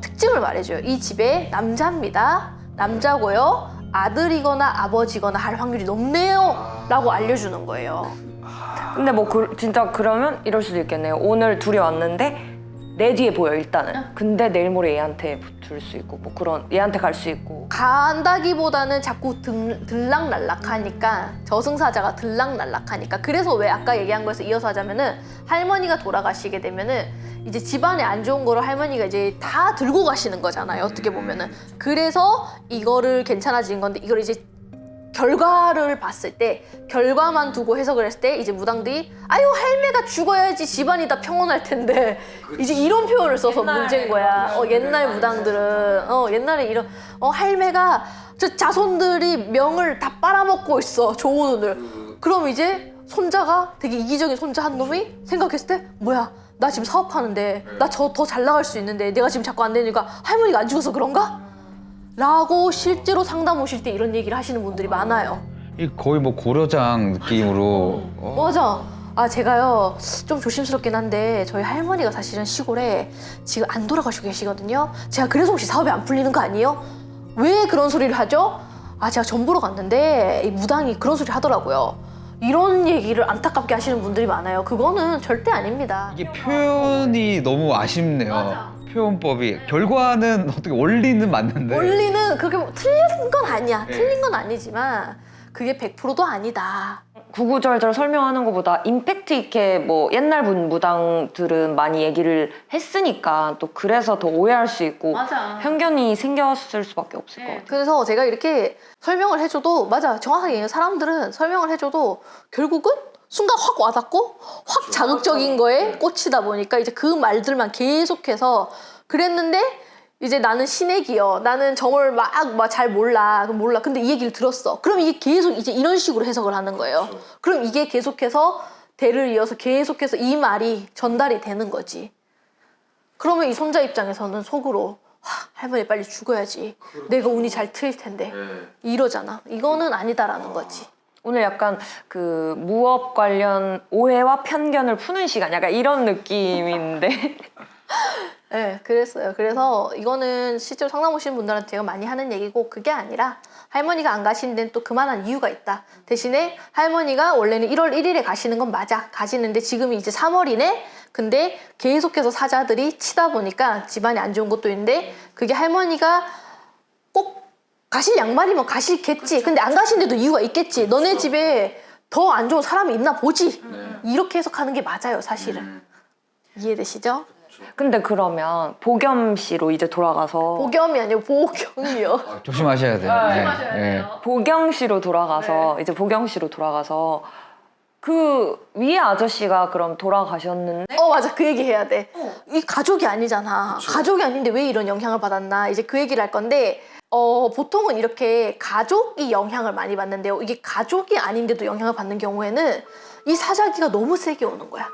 특징을 말해줘요. 이 집에 남자입니다. 남자고요. 아들이거나 아버지거나 할 확률이 높네요. 라고 알려주는 거예요. 근데 뭐 진짜 그러면 이럴 수도 있겠네요. 오늘 둘이 왔는데 내 뒤에 보여 일단은. 근데 내일 모레 얘한테 붙을 수 있고 뭐 그런 얘한테 갈 수 있고. 간다기보다는 자꾸 들락날락하니까 저승사자가 들락날락하니까. 그래서 왜 아까 얘기한 거에서 이어서 하자면은 할머니가 돌아가시게 되면은 이제 집안에 안 좋은 거를 할머니가 이제 다 들고 가시는 거잖아요. 어떻게 보면은. 그래서 이거를 괜찮아진 건데 이걸 이제 결과를 봤을 때 결과만 두고 해석을 했을 때 이제 무당들이 아유 할매가 죽어야지 집안이 다 평온할 텐데 이제 이런 표현을 써서 문제인 거야. 옛날 무당들은 옛날에 이런 할매가 저 자손들이 명을 다 빨아먹고 있어 좋은 운을. 그럼 이제 손자가 되게 이기적인 손자 한 놈이 생각했을 때 뭐야 나 지금 사업하는데 나 더 잘 나갈 수 있는데 내가 지금 자꾸 안 되니까 할머니가 안 죽어서 그런가? 라고 실제로 상담 오실 때 이런 얘기를 하시는 분들이 많아요. 이 거의 뭐 고려장 느낌으로. 맞아. 제가요 좀 조심스럽긴 한데 저희 할머니가 사실은 시골에 지금 안 돌아가시고 계시거든요. 제가 그래서 혹시 사업이 안 풀리는 거 아니에요? 왜 그런 소리를 하죠? 제가 전 보러 갔는데 이 무당이 그런 소리 하더라고요. 이런 얘기를 안타깝게 하시는 분들이 많아요. 그거는 절대 아닙니다. 이게 표현이 너무 아쉽네요. 맞아. 표현법이. 결과는 어떻게 원리는 맞는데. 원리는 그렇게 뭐 틀린 건 아니야. 틀린 건 아니지만 그게 100%도 아니다. 구구절절 설명하는 것보다 임팩트 있게 뭐 옛날 무당들은 많이 얘기를 했으니까 또 그래서 더 오해할 수 있고 맞아. 편견이 생겼을 수밖에 없을 것 같아요. 그래서 제가 이렇게 설명을 해줘도 맞아 정확하게 얘기해요. 사람들은 설명을 해줘도 결국은 순간 확 와닿고 확 자극적인 거에 꽂히다 보니까 이제 그 말들만 계속해서 그랬는데 이제 나는 신액이요. 나는 점을 막 잘 몰라. 근데 이 얘기를 들었어. 그럼 이게 계속 이제 이런 식으로 해석을 하는 거예요. 그럼 이게 계속해서 대를 이어서 계속해서 이 말이 전달이 되는 거지. 그러면 이 손자 입장에서는 속으로 할머니 빨리 죽어야지. 내가 운이 잘 트일 텐데. 이러잖아. 이거는 아니다라는 거지. 오늘 약간 그 무업 관련 오해와 편견을 푸는 시간 약간 이런 느낌인데 네, 그랬어요. 그래서 이거는 실제로 상담 오시는 분들한테 제가 많이 하는 얘기고 그게 아니라 할머니가 안 가시는 데는 또 그만한 이유가 있다. 대신에 할머니가 원래는 1월 1일에 가시는 건 맞아. 가시는데 지금이 이제 3월이네? 근데 계속해서 사자들이 치다 보니까 집안이 안 좋은 것도 있는데 그게 할머니가 꼭 가실 양말이면 가시겠지. 근데 안 가신 데도 이유가 있겠지. 너네 집에 더 안 좋은 사람이 있나 보지. 이렇게 해석하는 게 맞아요, 사실은. 이해되시죠? 근데 그러면 보겸씨로 이제 돌아가서 보겸이 아니고 보경이요. 조심하셔야 돼요. 조심하셔야 네. 돼요. 보경씨로 돌아가서 이제 보경씨로 돌아가서 그 위에 아저씨가 그럼 돌아가셨는데 맞아. 그 얘기 해야 돼. 이 가족이 아니잖아. 가족이 아닌데 왜 이런 영향을 받았나. 이제 그 얘기를 할 건데 보통은 이렇게 가족이 영향을 많이 받는데요. 이게 가족이 아닌데도 영향을 받는 경우에는 이 사자기가 너무 세게 오는 거야.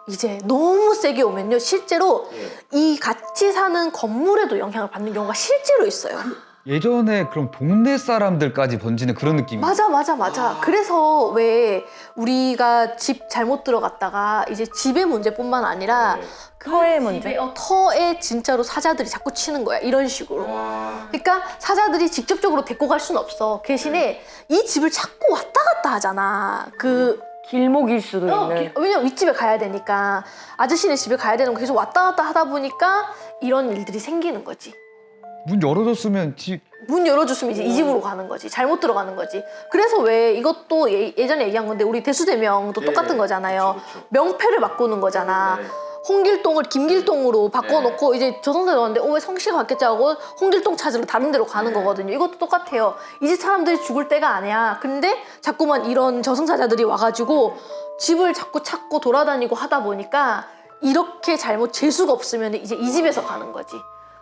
이제 너무 세게 오면요 실제로 이 같이 사는 건물에도 영향을 받는 경우가 실제로 있어요. 예전에 그럼 동네 사람들까지 번지는 그런 느낌이. 맞아. 그래서 왜 우리가 집 잘못 들어갔다가 이제 집의 문제뿐만 아니라 터의 문제? 터에 진짜로 사자들이 자꾸 치는 거야. 이런 식으로. 그러니까 사자들이 직접적으로 데리고 갈 수는 없어. 대신에 이 집을 자꾸 왔다 갔다 하잖아. 길목일 수도 있는. 왜냐면 윗집에 가야 되니까 아저씨네 집에 가야 되는 거 계속 왔다 갔다 하다 보니까 이런 일들이 생기는 거지. 문 열어줬으면 문 열어줬으면 이제 이 집으로 가는 거지. 잘못 들어가는 거지. 그래서 왜 이것도 예전에 얘기한 건데 우리 대수대명도 똑같은 거잖아요. 명패를 바꾸는 거잖아. 홍길동을 김길동으로 바꿔놓고 이제 저승사자 왔는데 왜 성씨가 바뀌었지 하고 홍길동 찾으러 다른 데로 가는 거거든요. 이것도 똑같아요. 이제 사람들이 죽을 때가 아니야. 근데 자꾸만 이런 저승사자들이 와가지고 집을 자꾸 찾고 돌아다니고 하다 보니까 이렇게 잘못 재수가 없으면 이제 이 집에서 가는 거지.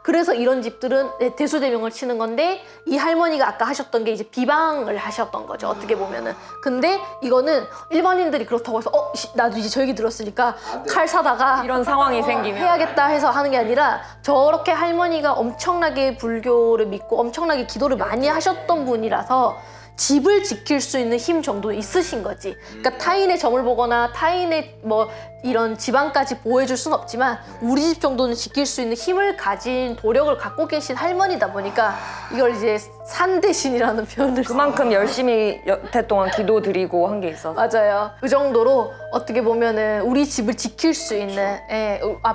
그래서 이런 집들은 대수대명을 치는 건데 이 할머니가 아까 하셨던 게 이제 비방을 하셨던 거죠. 어떻게 보면은. 근데 이거는 일반인들이 그렇다고 해서 나도 이제 저 얘기 들었으니까 칼 사다가 이런 상황이 생기면 해야겠다 해서 하는 게 아니라 저렇게 할머니가 엄청나게 불교를 믿고 엄청나게 기도를 많이 하셨던 분이라서 집을 지킬 수 있는 힘 정도 있으신 거지. 그러니까 타인의 점을 보거나 타인의 뭐 이런 집안까지 보호해줄 순 없지만 우리 집 정도는 지킬 수 있는 힘을 가진 도력을 갖고 계신 할머니다 보니까 이걸 이제 산대신이라는 표현을 그만큼 열심히 여태 동안 기도 드리고 한 게 있어서. 맞아요. 그 정도로 어떻게 보면은 우리 집을 지킬 수 있는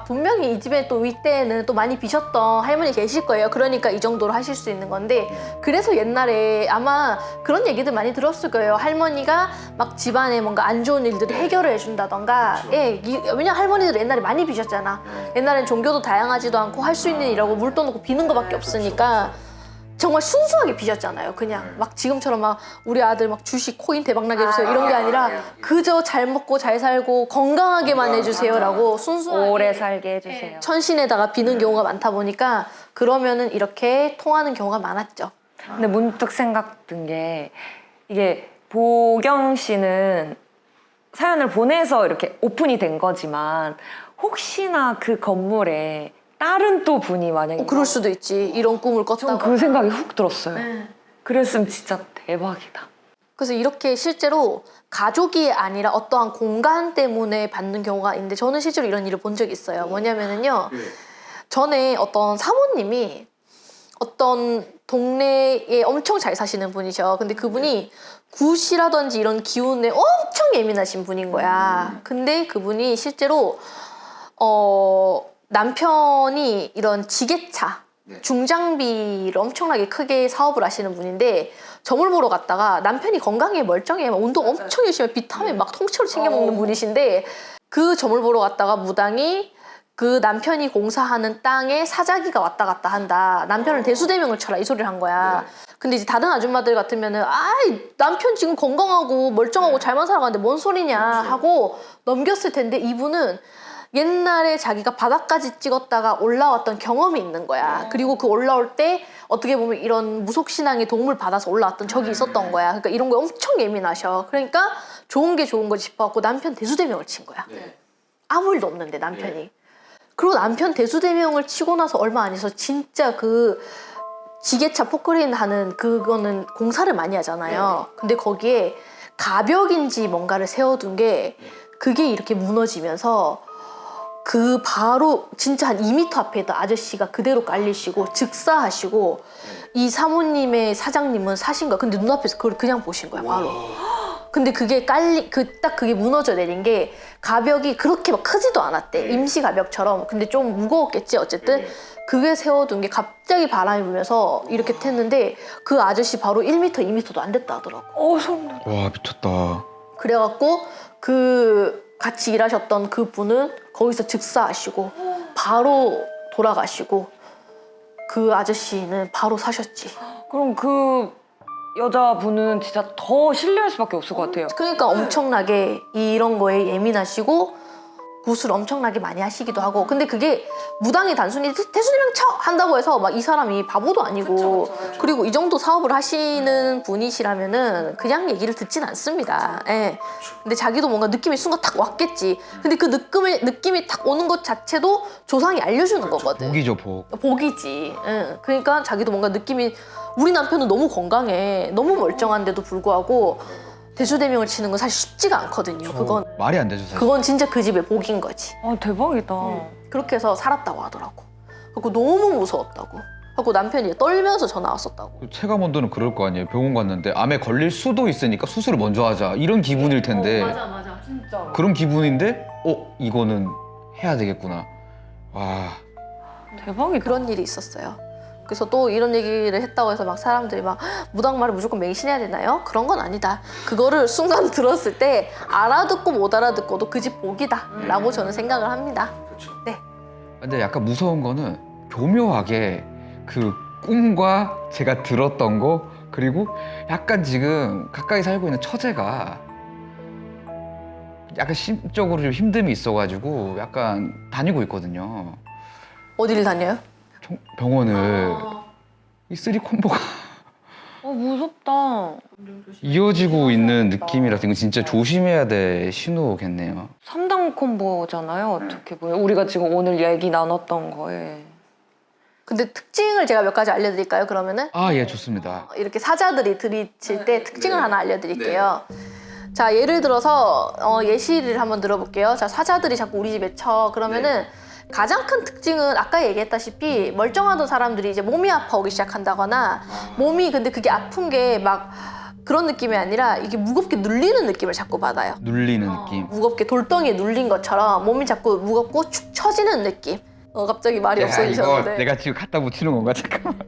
분명히 이 집에 또 윗대에는 또 많이 비셨던 할머니 계실 거예요. 그러니까 이 정도로 하실 수 있는 건데 그래서 옛날에 아마 그런 얘기들 많이 들었을 거예요. 할머니가 막 집안에 뭔가 안 좋은 일들을 해결을 해준다던가 왜냐면 할머니들 옛날에 많이 비셨잖아. 옛날엔 종교도 다양하지도 않고 할 수 있는 일하고 물 떠놓고 비는 거밖에 없으니까 정말 순수하게 비셨잖아요. 그냥 막 지금처럼 막 우리 아들 막 주식 코인 대박나게 해주세요 이런 게 아니라 그저 잘 먹고 잘 살고 건강하게만 해주세요라고 순수하게 오래 살게 해주세요. 천신에다가 비는 경우가 많다 보니까 그러면은 이렇게 통하는 경우가 많았죠. 근데 문득 생각 든 게 이게 보경 씨는 사연을 보내서 이렇게 오픈이 된 거지만 혹시나 그 건물에 다른 또 분이 만약에 그럴 수도 있지. 이런 꿈을 꿨다고. 그 생각이 훅 들었어요. 네. 그랬으면 진짜 대박이다. 그래서 이렇게 실제로 가족이 아니라 어떠한 공간 때문에 받는 경우가 있는데 저는 실제로 이런 일을 본 적이 있어요. 뭐냐면은요. 전에 어떤 사모님이 어떤 동네에 엄청 잘 사시는 분이셔. 근데 그분이 굿이라든지 이런 기운에 엄청 예민하신 분인 거야. 근데 그분이 실제로 남편이 이런 지게차, 중장비를 엄청나게 크게 사업을 하시는 분인데 점을 보러 갔다가 남편이 건강에 멀쩡해. 막 운동 엄청 열심히 비타민 막 통째로 챙겨 먹는 분이신데 그 점을 보러 갔다가 무당이 그 남편이 공사하는 땅에 사자기가 왔다 갔다 한다. 남편을 대수대명을 쳐라 이 소리를 한 거야. 근데 이제 다른 아줌마들 같으면은 남편 지금 건강하고 멀쩡하고 잘만 살아가는데 뭔 소리냐 하고 넘겼을 텐데 이분은 옛날에 자기가 바닥까지 찍었다가 올라왔던 경험이 있는 거야. 그리고 그 올라올 때 어떻게 보면 이런 무속신앙의 도움을 받아서 올라왔던 적이 있었던 거야. 그러니까 이런 거 엄청 예민하셔. 그러니까 좋은 게 좋은 거지 싶어갖고 남편 대수대명을 친 거야. 아무 일도 없는데 남편이. 그리고 남편 대수대명을 치고 나서 얼마 안 해서 진짜 그 지게차 포크레인 하는 그거는 공사를 많이 하잖아요. 근데 거기에 가벽인지 뭔가를 세워둔 게 그게 이렇게 무너지면서 그 바로 진짜 한 2m 앞에다 아저씨가 그대로 깔리시고 즉사하시고 이 사모님의 사장님은 사신 거야. 근데 눈앞에서 그걸 그냥 보신 거야 바로. 근데 그게 딱 그게 무너져 내린 게 가벽이 그렇게 막 크지도 않았대. 임시 가벽처럼. 근데 좀 무거웠겠지 어쨌든. 그게 세워둔 게 갑자기 바람이 불면서 이렇게 텄는데 그 아저씨 바로 1m, 2m도 안 됐다 하더라고. 소름 돋아. 와 미쳤다. 그래갖고 그 같이 일하셨던 그 분은 거기서 즉사하시고 바로 돌아가시고 그 아저씨는 바로 사셨지. 그럼 그 여자분은 진짜 더 신뢰할 수밖에 없을 것 같아요. 그러니까 엄청나게 이런 거에 예민하시고 구술 엄청나게 많이 하시기도 하고 근데 그게 무당이 단순히 태수대명 쳐! 한다고 해서 막 이 사람이 바보도 아니고 그리고 이 정도 사업을 하시는 분이시라면은 그냥 얘기를 듣진 않습니다. 예. 근데 자기도 뭔가 느낌이 순간 탁 왔겠지. 근데 그 느낌이 탁 오는 것 자체도 조상이 알려주는 거거든. 복이죠, 복. 복이지. 응. 그러니까 자기도 뭔가 느낌이 우리 남편은 너무 건강해. 너무 멀쩡한데도 불구하고 대수대명을 치는 건 사실 쉽지가 않거든요. 말이 안 되죠, 사실. 그건 진짜 그 집의 복인 거지. 아 대박이다. 그렇게 해서 살았다고 하더라고. 그리고 너무 무서웠다고. 하고 남편이 떨면서 전화 왔었다고. 체감온도는 그럴 거 아니에요. 병원 갔는데 암에 걸릴 수도 있으니까 수술을 먼저 하자. 이런 기분일 텐데. 맞아. 진짜. 그런 기분인데 이거는 해야 되겠구나. 와. 대박이다. 그런 일이 있었어요. 그래서 또 이런 얘기를 했다고 해서 막 사람들이 막 무당 말을 무조건 맹신해야 되나요? 그런 건 아니다. 그거를 순간 들었을 때 알아듣고 못 알아듣고도 그 집 복이다 라고 저는 생각을 합니다. 네. 근데 약간 무서운 거는 교묘하게 그 꿈과 제가 들었던 거 그리고 약간 지금 가까이 살고 있는 처제가 약간 심적으로 좀 힘듦이 있어가지고 약간 다니고 있거든요. 어디를 다녀요? 병원을 이 쓰리 콤보가 무섭다. 이어지고 있는 느낌이라서 이거 진짜 조심해야 될 신호겠네요. 3단 콤보잖아요. 어떻게 보면 우리가 지금 오늘 얘기 나눴던 거에. 근데 특징을 제가 몇 가지 알려드릴까요? 그러면은 아, 예, 좋습니다. 이렇게 사자들이 들이칠 때 특징을 하나 알려드릴게요. 자, 예를 들어서 예시를 한번 들어볼게요. 자, 사자들이 자꾸 우리 집에 쳐. 그러면은 가장 큰 특징은 아까 얘기했다시피 멀쩡하던 사람들이 이제 몸이 아파오기 시작한다거나 몸이 근데 그게 아픈 게 막 그런 느낌이 아니라 이게 무겁게 눌리는 느낌을 자꾸 받아요. 눌리는 느낌. 무겁게 돌덩이에 눌린 것처럼 몸이 자꾸 무겁고 축 처지는 느낌. 갑자기 말이 야, 없어지셨는데. 이거 내가 지금 갖다 붙이는 건가? 잠깐만.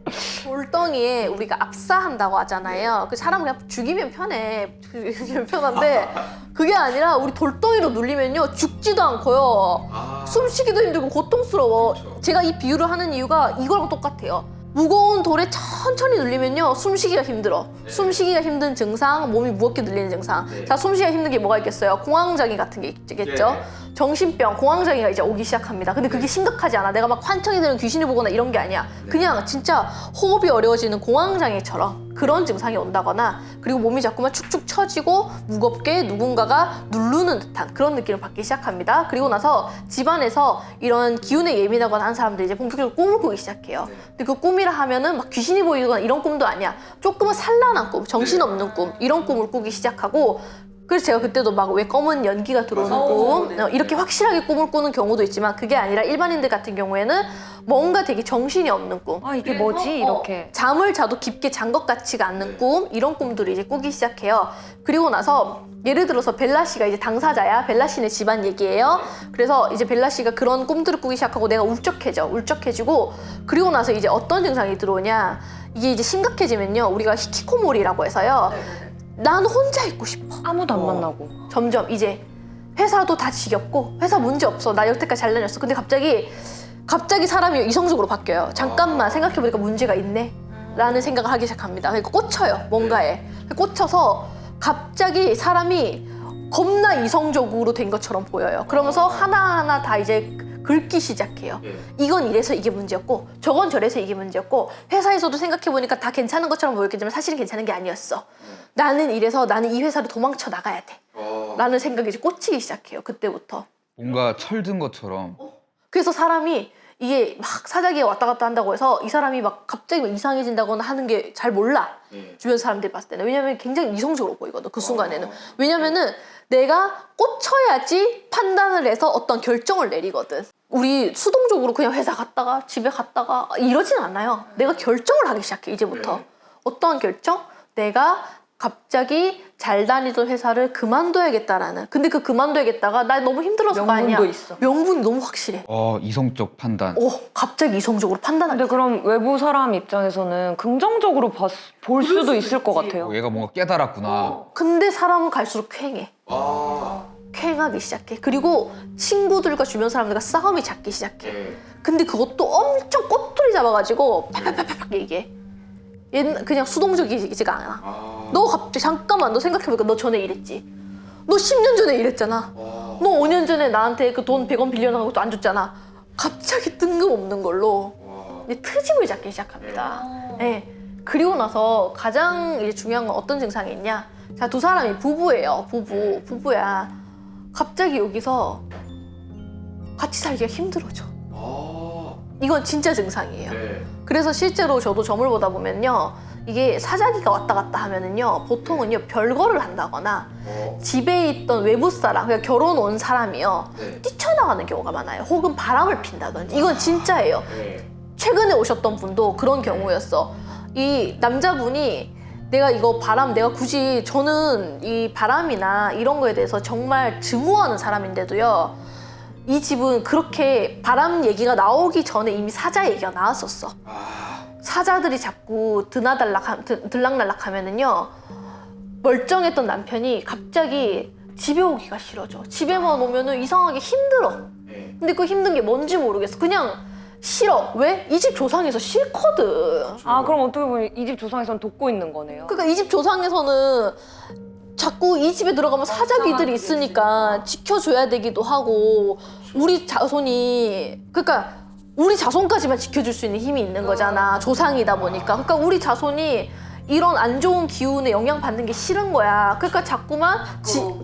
돌덩이에 우리가 압사한다고 하잖아요. 그 사람 그냥 죽이면 편해. 죽이면 편한데 그게 아니라 우리 돌덩이로 눌리면요 죽지도 않고요. 숨쉬기도 힘들고 고통스러워. 제가 이 비유를 하는 이유가 이거랑 똑같아요. 무거운 돌에 천천히 눌리면요 숨쉬기가 힘들어. 숨쉬기가 힘든 증상, 몸이 무겁게 눌리는 증상. 자, 숨쉬기가 힘든 게 뭐가 있겠어요? 공황장애 같은 게 있겠죠. 정신병, 공황장애가 이제 오기 시작합니다. 근데 그게 심각하지 않아. 내가 막 환청이 되는 귀신을 보거나 이런 게 아니야. 그냥 진짜 호흡이 어려워지는 공황장애처럼 그런 증상이 온다거나 그리고 몸이 자꾸만 축축 처지고 무겁게 누군가가 누르는 듯한 그런 느낌을 받기 시작합니다. 그리고 나서 집안에서 이런 기운에 예민하거나 한 사람들이 이제 본격적으로 꿈을 꾸기 시작해요. 근데 그 꿈이라 하면은 막 귀신이 보이거나 이런 꿈도 아니야. 조금은 산란한 꿈, 정신없는 꿈 이런 꿈을 꾸기 시작하고 그래서 제가 그때도 막 왜 검은 연기가 들어오는 꿈 이렇게 확실하게 꿈을 꾸는 경우도 있지만 그게 아니라 일반인들 같은 경우에는 뭔가 되게 정신이 없는 꿈 아 이게 뭐지? 이렇게. 잠을 자도 깊게 잔 것 같지가 않는 꿈 이런 꿈들을 이제 꾸기 시작해요. 그리고 나서 예를 들어서 벨라 씨가 이제 당사자야. 벨라 씨네 집안 얘기예요. 그래서 이제 벨라 씨가 그런 꿈들을 꾸기 시작하고 내가 울적해지고 그리고 나서 이제 어떤 증상이 들어오냐 이게 이제 심각해지면요 우리가 히키코모리라고 해서요 난 혼자 있고 싶어. 아무도 안 만나고. 점점 이제 회사도 다 지겹고 회사 문제 없어. 나 여태까지 잘 다녔어. 근데 갑자기 사람이 이성적으로 바뀌어요. 잠깐만 생각해보니까 문제가 있네 라는 생각을 하기 시작합니다. 그러니까 꽂혀요 뭔가에. 꽂혀서 갑자기 사람이 겁나 이성적으로 된 것처럼 보여요. 그러면서 하나하나 다 이제 긁기 시작해요. 이건 이래서 이게 문제였고 저건 저래서 이게 문제였고 회사에서도 생각해보니까 다 괜찮은 것처럼 보였겠지만 사실은 괜찮은 게 아니었어. 나는 이래서 나는 이 회사를 도망쳐 나가야 돼 라는 생각이 이제 꽂히기 시작해요. 그때부터. 뭔가 철든 것처럼. 그래서 사람이 이게 막 사자기에 왔다 갔다 한다고 해서 이 사람이 막 갑자기 막 이상해진다거나 하는 게 잘 몰라. 주변 사람들이 봤을 때는. 왜냐면 굉장히 이성적으로 보이거든 그 순간에는. 왜냐면은 내가 꽂혀야지 판단을 해서 어떤 결정을 내리거든. 우리 수동적으로 그냥 회사 갔다가 집에 갔다가 이러진 않아요. 내가 결정을 하기 시작해 이제부터. 어떠한 결정? 내가 갑자기 잘 다니던 회사를 그만둬야겠다라는. 근데 그 그만둬야겠다가 나 너무 힘들어서가 아니야. 명분도 있어. 명분이 너무 확실해. 이성적 판단. 갑자기 이성적으로 판단하게. 근데 그럼 외부 사람 입장에서는 긍정적으로 볼 수도 있을 것 같아요. 얘가 뭔가 깨달았구나. 근데 사람은 갈수록 쾌해. 쾌하기 시작해. 그리고 친구들과 주변 사람들과 싸움이 잦기 시작해. 근데 그것도 엄청 꼬투리 잡아가지고 팍팍팍팍 얘기해. 얘는 그냥 수동적이지가 않아. 너 갑자기 잠깐만 너 생각해보니까 너 전에 이랬지. 너 10년 전에 이랬잖아. 너 5년 전에 나한테 그 돈 100원 빌려달라고 것도 안 줬잖아. 갑자기 뜬금없는 걸로 이제 트집을 잡기 시작합니다. 네. 그리고 나서 가장 이제 중요한 건 어떤 증상이 있냐? 자, 두 사람이 부부예요. 부부야. 갑자기 여기서 같이 살기가 힘들어져. 이건 진짜 증상이에요. 그래서 실제로 저도 점을 보다 보면요, 이게 사자기가 왔다 갔다 하면은요, 보통은요 별거를 한다거나 집에 있던 외부 사람, 그러니까 결혼 온 사람이요 뛰쳐나가는 경우가 많아요. 혹은 바람을 핀다든지. 이건 진짜예요. 최근에 오셨던 분도 그런 경우였어. 이 남자분이 내가 굳이 저는 이 바람이나 이런 거에 대해서 정말 증오하는 사람인데도요, 이 집은 그렇게 바람 얘기가 나오기 전에 이미 사자 얘기가 나왔었어. 사자들이 자꾸 들락날락 하면은요, 멀쩡했던 남편이 갑자기 집에 오기가 싫어져. 집에만 오면은 이상하게 힘들어. 근데 그 힘든 게 뭔지 모르겠어. 그냥 싫어. 왜? 이 집 조상에서 싫거든. 아, 그럼 어떻게 보면 이 집 조상에서는 돕고 있는 거네요. 그러니까 이 집 조상에서는 자꾸 이 집에 들어가면 사자귀들이 있으니까 지켜줘야 되기도 하고, 우리 자손이, 그러니까 우리 자손까지만 지켜줄 수 있는 힘이 있는 거잖아. 조상이다 보니까. 그러니까 우리 자손이 이런 안 좋은 기운에 영향받는 게 싫은 거야. 그러니까 자꾸만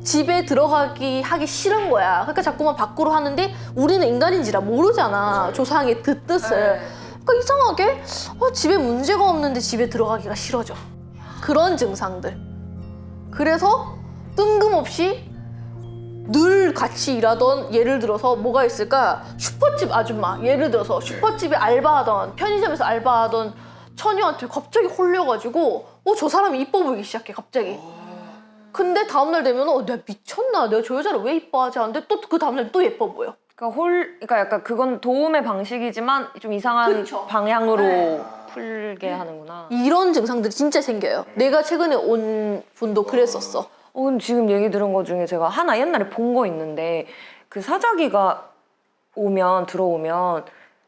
집에 들어가기 하기 싫은 거야. 그러니까 자꾸만 밖으로 하는데 우리는 인간인지라 모르잖아. 조상의 뜻을. 그러니까 이상하게 집에 문제가 없는데 집에 들어가기가 싫어져. 그런 증상들. 그래서 뜬금없이 늘 같이 일하던, 예를 들어서 뭐가 있을까? 슈퍼집 아줌마, 예를 들어서 슈퍼집에 알바하던, 편의점에서 알바하던 처녀한테 갑자기 홀려가지고 저 사람이 이뻐 보이기 시작해, 갑자기. 근데 다음날 되면 내가 미쳤나? 내가 저 여자를 왜 이뻐하지? 하는데 또 그 다음날 또 예뻐 보여. 그러니까 약간 그건 도움의 방식이지만 좀 이상한 그쵸. 방향으로 풀게 하는구나. 이런 증상들이 진짜 생겨요. 내가 최근에 온 분도 그랬었어. 근데 지금 얘기 들은 거 중에 제가 하나 옛날에 본 거 있는데, 그 사자기가 들어오면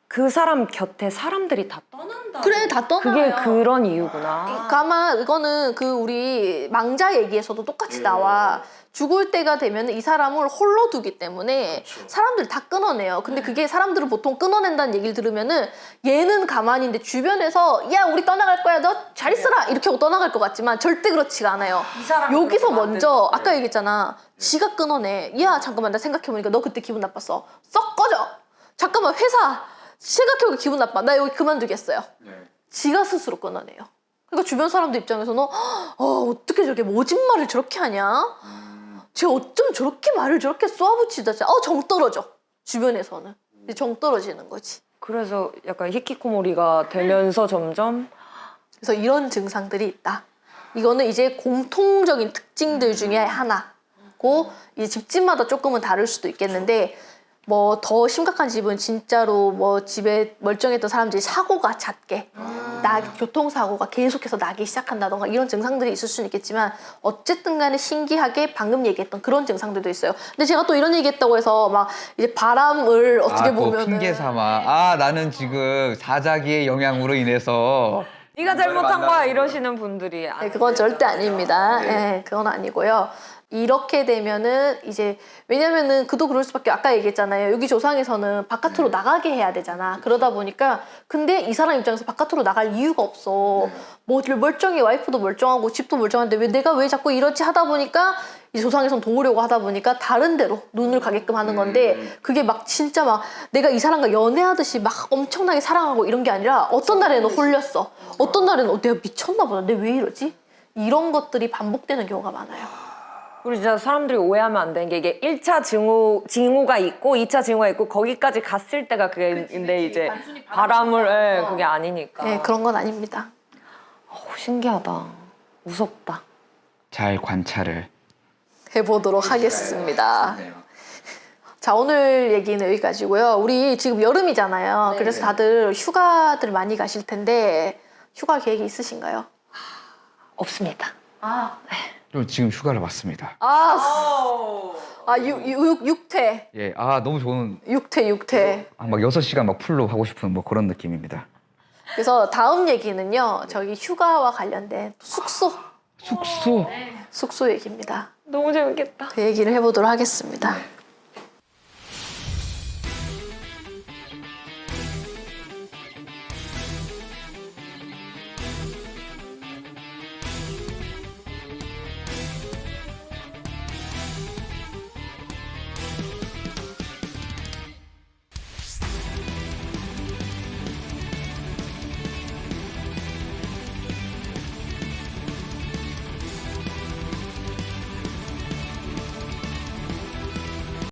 그 사람 곁에 사람들이 다 떠난다. 그래, 다 떠나요. 그게 그런 이유구나. 아마 이거는 그 우리 망자 얘기에서도 똑같이 나와. 죽을 때가 되면 이 사람을 홀로 두기 때문에 사람들이 다 끊어내요. 근데 그게 사람들은 보통 끊어낸다는 얘기를 들으면은 얘는 가만히 있는데 주변에서 야, 우리 떠나갈 거야, 너 잘 있어라 이렇게 하고 떠나갈 것 같지만 절대 그렇지가 않아요. 여기서 먼저 아까 얘기했잖아. 지가 끊어내. 야, 잠깐만, 나 생각해보니까 너 그때 기분 나빴어. 썩 꺼져. 잠깐만, 회사 생각해보니까 기분 나빠. 나 여기 그만두겠어요. 지가 스스로 끊어내요. 그러니까 주변 사람들 입장에서는 어떻게 저렇게 모진 말을 저렇게 하냐? 쟤 어쩜 저렇게 말을 저렇게 쏘아붙이다. 정 떨어져. 주변에서는. 이제 정 떨어지는 거지. 그래서 약간 히키코모리가 되면서 점점. 그래서 이런 증상들이 있다. 이거는 이제 공통적인 특징들 중에 하나고, 이제 집집마다 조금은 다를 수도 있겠는데, 뭐 더 심각한 집은 진짜로 뭐 집에 멀쩡했던 사람들이 사고가 잦게, 교통사고가 계속해서 나기 시작한다던가 이런 증상들이 있을 수는 있겠지만, 어쨌든 간에 신기하게 방금 얘기했던 그런 증상들도 있어요. 근데 제가 또 이런 얘기했다고 해서 막 이제 바람을 어떻게 또 보면은 핑계 삼아. 나는 지금 사자기의 영향으로 인해서 네가 잘못한 거야 이러시는 분들이. 네, 그건 절대 아닙니다. 네, 그건 아니고요. 이렇게 되면은 이제, 왜냐면은 그도 그럴 수밖에, 아까 얘기했잖아요. 여기 조상에서는 바깥으로 나가게 해야 되잖아. 그러다 보니까, 근데 이 사람 입장에서 바깥으로 나갈 이유가 없어. 뭐 멀쩡해, 와이프도 멀쩡하고 집도 멀쩡한데 왜 내가 왜 자꾸 이렇지 하다 보니까 이 조상에선 도우려고 하다 보니까 다른 데로 눈을 가게끔 하는 건데, 그게 막 진짜 막 내가 이 사람과 연애하듯이 막 엄청나게 사랑하고 이런 게 아니라, 어떤 날에는 홀렸어. 어떤 날에는 내가 미쳤나 보다. 내가 왜 이러지? 이런 것들이 반복되는 경우가 많아요. 그리고 진짜 사람들이 오해하면 안 되는 게, 이게 1차 징후가 있고 2차 징후가 있고 거기까지 갔을 때가 그게, 근데 이제 바람을, 그게 아니니까. 네, 그런 건 아닙니다. 신기하다. 무섭다. 잘 관찰을 해보도록 하겠습니다. 자, 오늘 얘기는 여기까지고요. 우리 지금 여름이잖아요. 그래서 다들 휴가들 많이 가실 텐데, 휴가 계획이 있으신가요? 없습니다. 좀 지금 휴가를 왔습니다. 육퇴. 예, 너무 좋은. 육퇴. 막 6시간 막 풀로 하고 싶은 뭐 그런 느낌입니다. 그래서 다음 얘기는요, 저기 휴가와 관련된 숙소. 숙소? 숙소 얘기입니다. 너무 재밌겠다. 그 얘기를 해보도록 하겠습니다.